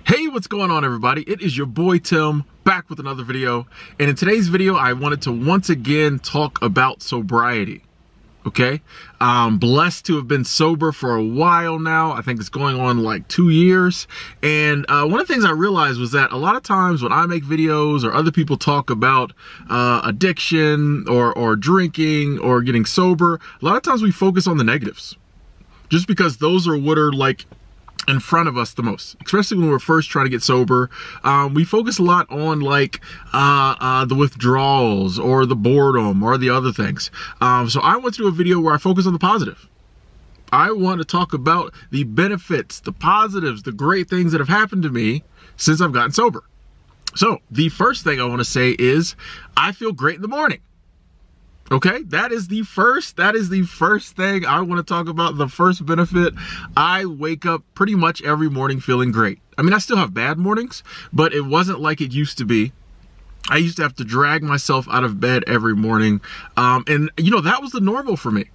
Hey, what's going on, everybody? It is your boy Tim back with another video, and in today's video I wanted to once again talk about sobriety. Okay, I'm blessed to have been sober for a while now. I think it's going on like 2 years, and one of the things I realized was that a lot of times when I make videos or other people talk about addiction or drinking or getting sober, a lot of times we focus on the negatives just because those are what are like in front of us the most, especially when we're first trying to get sober. We focus a lot on like the withdrawals or the boredom or the other things. So I went through a video where I focus on the positive. I want to talk about the benefits, the positives, the great things that have happened to me since I've gotten sober. So the first thing I want to say is I feel great in the morning. Okay, that is the first thing I want to talk about. The first benefit, I wake up pretty much every morning feeling great. I mean, I still have bad mornings, but it wasn't like it used to be. I used to have to drag myself out of bed every morning. And you know, that was the normal for me.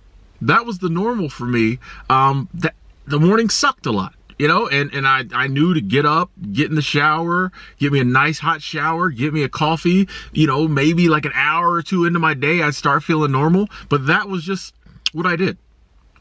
That was the normal for me. That the morning sucked a lot. You know, and I knew to get up, get in the shower, get me a nice hot shower, get me a coffee, you know, maybe like an hour or two into my day, I'd start feeling normal. But that was just what I did.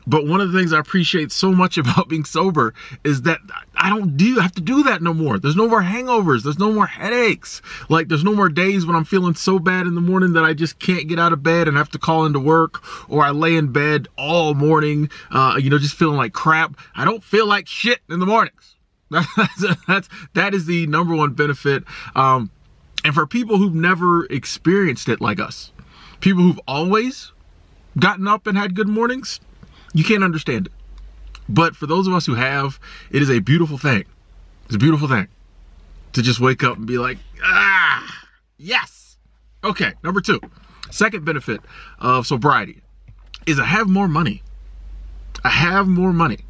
But one of the things I appreciate so much about being sober is that I don't have to do that no more. There's no more hangovers. There's no more headaches. Like, there's no more days when I'm feeling so bad in the morning that I just can't get out of bed and have to call into work, or I lay in bed all morning, you know, just feeling like crap. I don't feel like shit in the mornings. That is the number one benefit. And for people who've never experienced it like us, people who've always gotten up and had good mornings, you can't understand it. But for those of us who have, it is a beautiful thing. It's a beautiful thing to just wake up and be like, ah, yes. Okay, number two, second benefit of sobriety is I have more money. I have more money.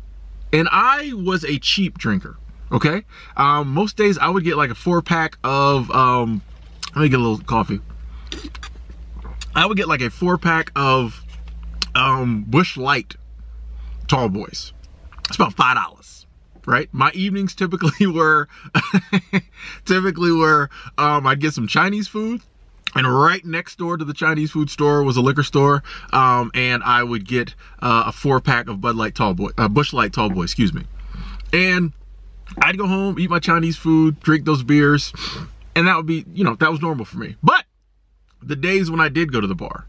And I was a cheap drinker, okay? Most days I would get like a 4-pack of, let me get a little coffee. I would get like a 4-pack of Busch Light tall boys. It's about $5, right? My evenings typically were I'd get some Chinese food, and right next door to the Chinese food store was a liquor store, and I would get a 4-pack of Busch Light tall boy, excuse me. And I'd go home, eat my Chinese food, drink those beers, and that would be, you know, that was normal for me. But the days when I did go to the bar,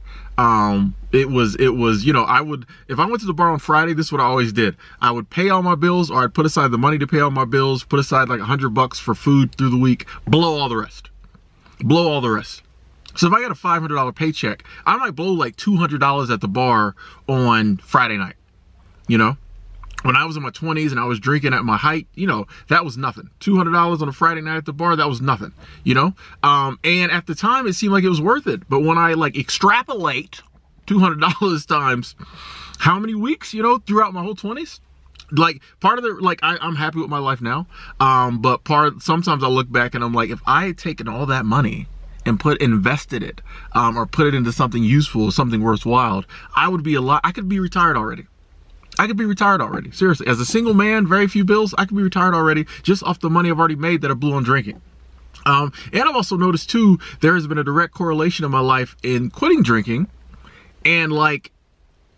it was, you know, if I went to the bar on Friday, this is what I always did. I would pay all my bills, or I'd put aside the money to pay all my bills, put aside like $100 for food through the week, blow all the rest. Blow all the rest. So if I got a $500 paycheck, I might blow like $200 at the bar on Friday night, you know? When I was in my 20s and I was drinking at my height, you know, that was nothing. $200 on a Friday night at the bar, that was nothing, you know? And at the time, it seemed like it was worth it. But when I like extrapolate $200 times how many weeks, you know, throughout my whole 20s, like part of the, like I'm happy with my life now. But sometimes I look back and I'm like, if I had taken all that money and invested it, or put it into something useful, something worthwhile, I could be retired already. I could be retired already. Seriously, as a single man, very few bills, I could be retired already just off the money I've already made that I blew on drinking. And I've also noticed too, there has been a direct correlation in my life in quitting drinking and like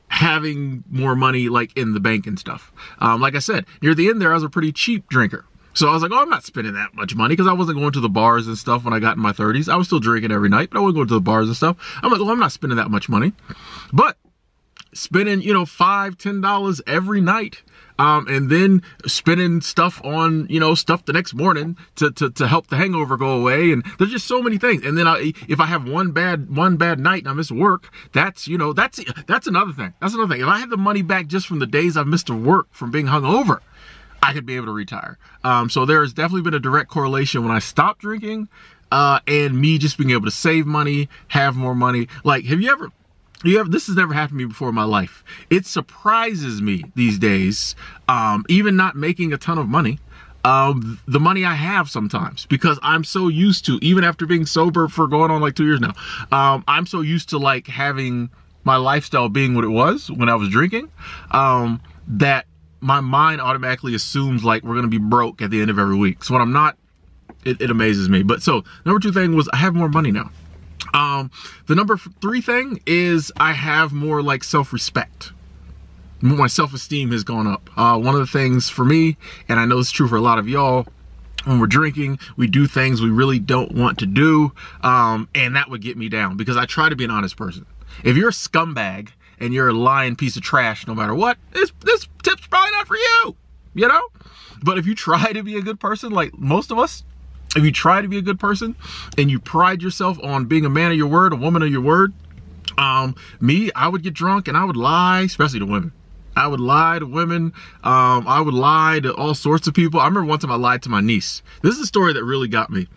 having more money like in the bank and stuff. Like I said, near the end there, I was a pretty cheap drinker. So I was like, oh, I'm not spending that much money, because I wasn't going to the bars and stuff when I got in my 30s. I was still drinking every night, but I wasn't going to the bars and stuff. I'm like, well, I'm not spending that much money. But spending, you know, $5, $10 every night, and then spending stuff on, you know, stuff the next morning to help the hangover go away. And there's just so many things. And then if I have one bad night and I miss work, that's, you know, that's another thing. That's another thing. If I had the money back just from the days I've missed work from being hungover, I could be able to retire. So there has definitely been a direct correlation when I stopped drinking, and me just being able to save money, have more money. Like, this has never happened to me before in my life. It surprises me these days, even not making a ton of money, the money I have sometimes, because I'm so used to, even after being sober for going on like 2 years now, I'm so used to like having my lifestyle being what it was when I was drinking, that my mind automatically assumes like we're gonna be broke at the end of every week. So when I'm not, it amazes me. But so number 2 thing was I have more money now. The number 3 thing is I have more like self-respect. My self-esteem has gone up. One of the things for me, and I know it's true for a lot of y'all, when we're drinking, we do things we really don't want to do, and that would get me down because I try to be an honest person. If you're a scumbag and you're a lying piece of trash, no matter what, this tip's probably not for you, you know? But if you try to be a good person, like most of us, if you try to be a good person and you pride yourself on being a man of your word, a woman of your word, me, I would get drunk and I would lie, especially to women. I would lie to women. I would lie to all sorts of people. I remember one time I lied to my niece. This is a story that really got me.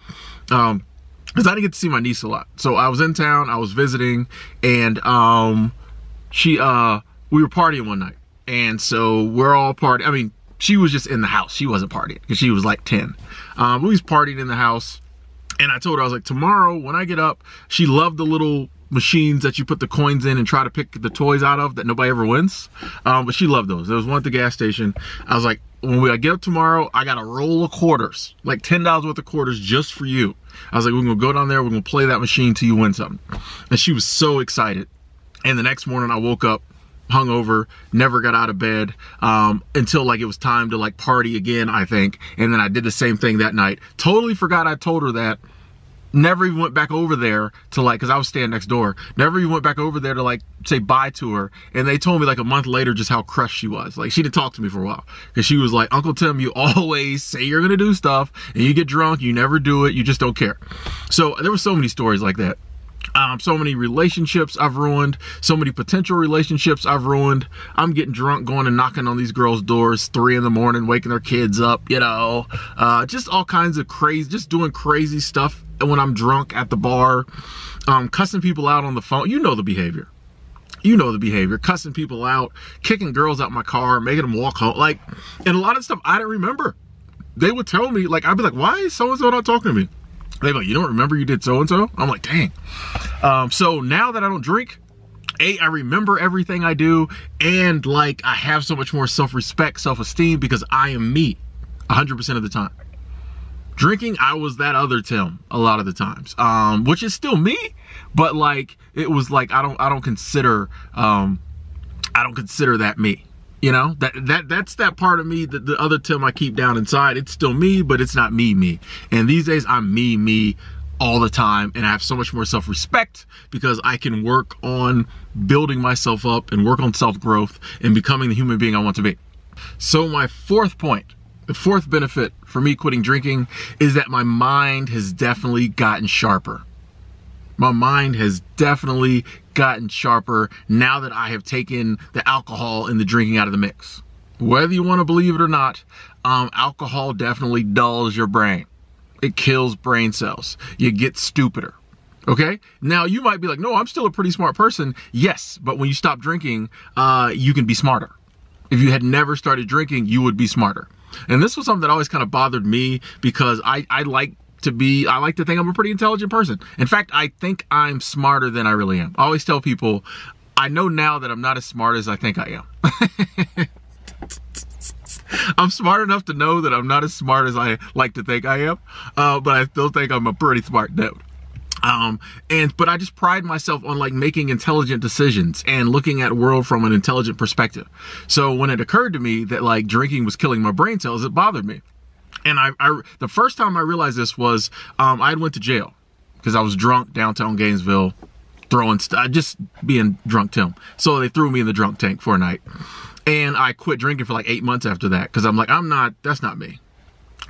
Because I didn't get to see my niece a lot. So I was in town, I was visiting, and we were partying one night. And so we're all partying. I mean, she was just in the house. She wasn't partying because she was like 10. We was partying in the house. And I told her, I was like, tomorrow when I get up, she loved the little machines that you put the coins in and try to pick the toys out of that nobody ever wins. But she loved those. There was one at the gas station. I was like, when I get up tomorrow, I got a roll of quarters, like $10 worth of quarters just for you. I was like, we're going to go down there. We're going to play that machine till you win something. And she was so excited. And the next morning I woke up hungover, never got out of bed, until like it was time to like party again, I think. And then I did the same thing that night. Totally forgot I told her that. Never even went back over there to like, cause I was staying next door. Never even went back over there to like say bye to her. And they told me like a month later just how crushed she was. Like she didn't talk to me for a while. Cause she was like, Uncle Tim, you always say you're gonna do stuff and you get drunk, you never do it, you just don't care. So there were so many stories like that. So many relationships I've ruined, so many potential relationships I've ruined. I'm getting drunk, going and knocking on these girls' doors 3 in the morning, waking their kids up, you know, just all kinds of crazy, just doing crazy stuff when I'm drunk at the bar, cussing people out on the phone. You know the behavior. You know the behavior, cussing people out, kicking girls out my car, making them walk home. Like, and a lot of stuff I didn't remember. They would tell me, like, I'd be like, why is so-and-so not talking to me? They'd be like, you don't remember you did so-and-so? I'm like, dang. So now that I don't drink, I remember everything I do, and like I have so much more self-respect, self-esteem because I am me 100% of the time. Drinking, I was that other Tim a lot of the times, which is still me, but like it was like I don't consider that me. You know, that's that part of me, that the other Tim I keep down inside. It's still me, but it's not me. And these days I'm me all the time, and I have so much more self-respect because I can work on building myself up and work on self-growth and becoming the human being I want to be. So my 4th point, the 4th benefit for me quitting drinking is that my mind has definitely gotten sharper. My mind has definitely gotten sharper now that I have taken the alcohol and the drinking out of the mix. Whether you want to believe it or not, alcohol definitely dulls your brain. It kills brain cells. You get stupider. Okay? Now you might be like, no, I'm still a pretty smart person. Yes, but when you stop drinking, you can be smarter. If you had never started drinking, you would be smarter. And this was something that always kind of bothered me because I like to think I'm a pretty intelligent person. In fact, I think I'm smarter than I really am. I always tell people, I know now that I'm not as smart as I think I am. I'm smart enough to know that I'm not as smart as I like to think I am, but I still think I'm a pretty smart dude. But I just pride myself on like making intelligent decisions and looking at the world from an intelligent perspective. So when it occurred to me that like drinking was killing my brain cells, it bothered me. And the first time I realized this was, I went to jail because I was drunk downtown Gainesville, just being drunk Tim. So they threw me in the drunk tank for a night, and I quit drinking for like 8 months after that. Cause I'm like, that's not me.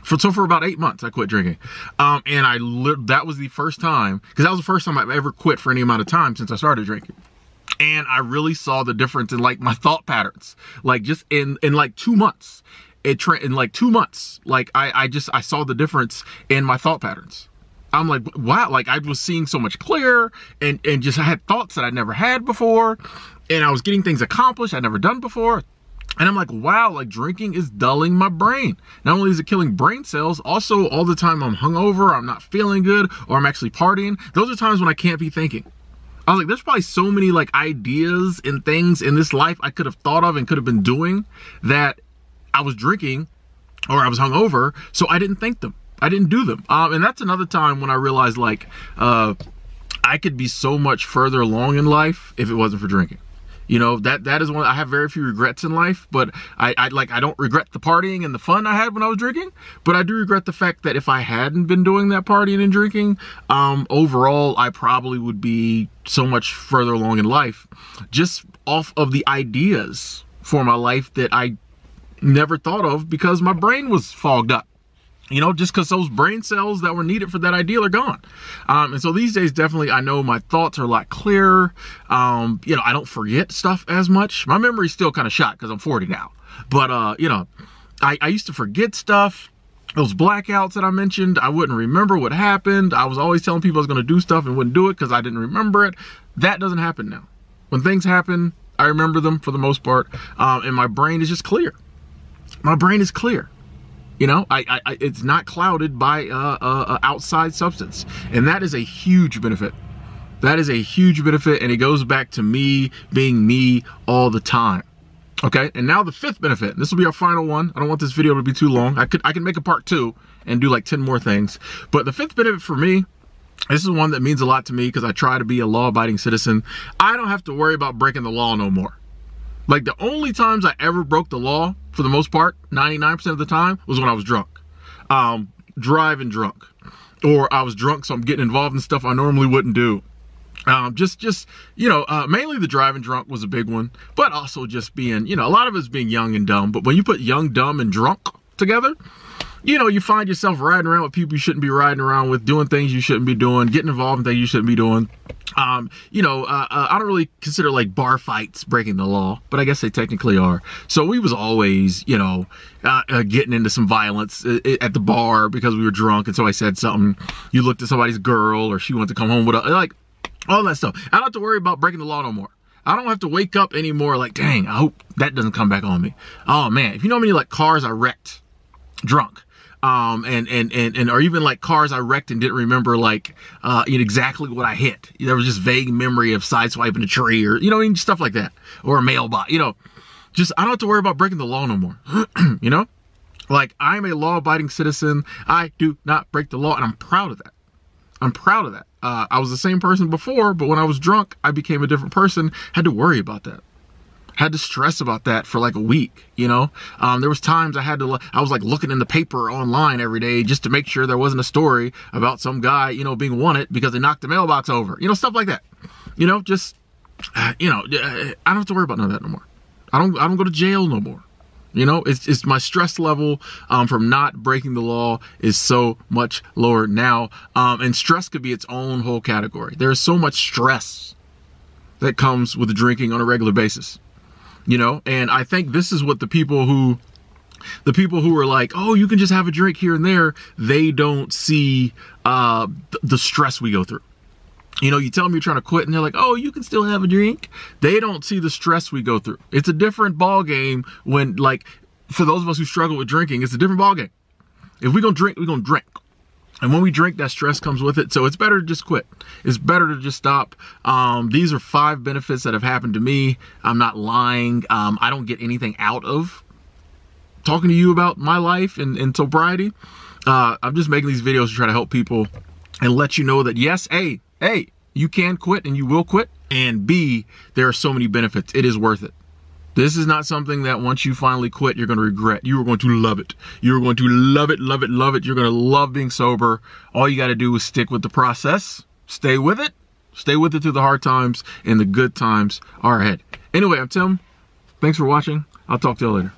So for about 8 months, I quit drinking. And that was the first time, cause that was the first time I've ever quit for any amount of time since I started drinking. And I really saw the difference in like my thought patterns, like just in like 2 months. In like 2 months, like I saw the difference in my thought patterns. I'm like, wow, like I was seeing so much clearer, and just I had thoughts that I'd never had before, and I was getting things accomplished I'd never done before. And I'm like, wow, like drinking is dulling my brain. Not only is it killing brain cells, also all the time I'm hungover, I'm not feeling good, or I'm actually partying. Those are times when I can't be thinking. I was like, there's probably so many like ideas and things in this life I could have thought of and could have been doing that I was drinking or I was hungover, so I didn't think them. I didn't do them. And that's another time when I realized, like, I could be so much further along in life if it wasn't for drinking. You know, that is one. I have very few regrets in life, but I don't regret the partying and the fun I had when I was drinking, but I do regret the fact that if I hadn't been doing that partying and drinking, overall, I probably would be so much further along in life, just off of the ideas for my life that I never thought of because my brain was fogged up. You know, just because those brain cells that were needed for that ideal are gone. And so these days, definitely, I know my thoughts are a lot clearer. You know, I don't forget stuff as much. My memory's still kind of shot because I'm 40 now. But, you know, I used to forget stuff. Those blackouts that I mentioned, I wouldn't remember what happened. I was always telling people I was going to do stuff and wouldn't do it because I didn't remember it. That doesn't happen now. When things happen, I remember them for the most part. And my brain is just clear. My brain is clear. You know, it's not clouded by outside substance. And that is a huge benefit. That is a huge benefit. And it goes back to me being me all the time. Okay. And now the fifth benefit. This will be our final one. I don't want this video to be too long. I can make a part 2 and do like 10 more things. But the fifth benefit for me, this is one that means a lot to me because I try to be a law-abiding citizen. I don't have to worry about breaking the law no more. Like, the only times I ever broke the law, for the most part, 99% of the time, was when I was drunk. Driving drunk. Or I was drunk, so I'm getting involved in stuff I normally wouldn't do. You know, mainly the driving drunk was a big one. But also just being, you know, a lot of it's being young and dumb. But when you put young, dumb, and drunk together, you know, you find yourself riding around with people you shouldn't be riding around with, doing things you shouldn't be doing, getting involved in things you shouldn't be doing. You know, I don't really consider like bar fights breaking the law, but I guess they technically are. So we was always, you know, getting into some violence at the bar because we were drunk. And so I said something, you looked at somebody's girl or she wanted to come home with us, like all that stuff. I don't have to worry about breaking the law no more. I don't have to wake up anymore like, dang, I hope that doesn't come back on me. Oh man, if you know how many like cars I wrecked drunk, or even like cars I wrecked and didn't remember like exactly what I hit. There was just vague memory of sideswiping a tree or, you know, stuff like that, or a mailbox, you know, just, I don't have to worry about breaking the law no more. You know, like, I'm a law-abiding citizen. I do not break the law, and I'm proud of that. I'm proud of that. I was the same person before, but when I was drunk, I became a different person. Had to worry about that. Had to stress about that for like a week, you know? There was times I was like looking in the paper online every day just to make sure there wasn't a story about some guy, you know, being wanted because they knocked the mailbox over, you know, stuff like that. You know, just, you know, I don't have to worry about none of that no more. I don't go to jail no more. You know, it's my stress level from not breaking the law is so much lower now. And stress could be its own whole category. There's so much stress that comes with drinking on a regular basis. You know, and I think this is what the people who are like, oh, you can just have a drink here and there, they don't see the stress we go through. You know, you tell them you're trying to quit and they're like, oh, you can still have a drink. They don't see the stress we go through. It's a different ball game when, like, for those of us who struggle with drinking, it's a different ball game. If we're going to drink, we're going to drink. And when we drink, that stress comes with it. So it's better to just quit. It's better to just stop. These are 5 benefits that have happened to me. I'm not lying. I don't get anything out of talking to you about my life and sobriety. I'm just making these videos to try to help people and let you know that yes, A, you can quit and you will quit. And B, there are so many benefits. It is worth it. This is not something that once you finally quit, you're going to regret. You are going to love it. You're going to love it, love it, love it. You're going to love being sober. All you got to do is stick with the process. Stay with it. Stay with it through the hard times, and the good times are ahead. Anyway, I'm Tim. Thanks for watching. I'll talk to you later.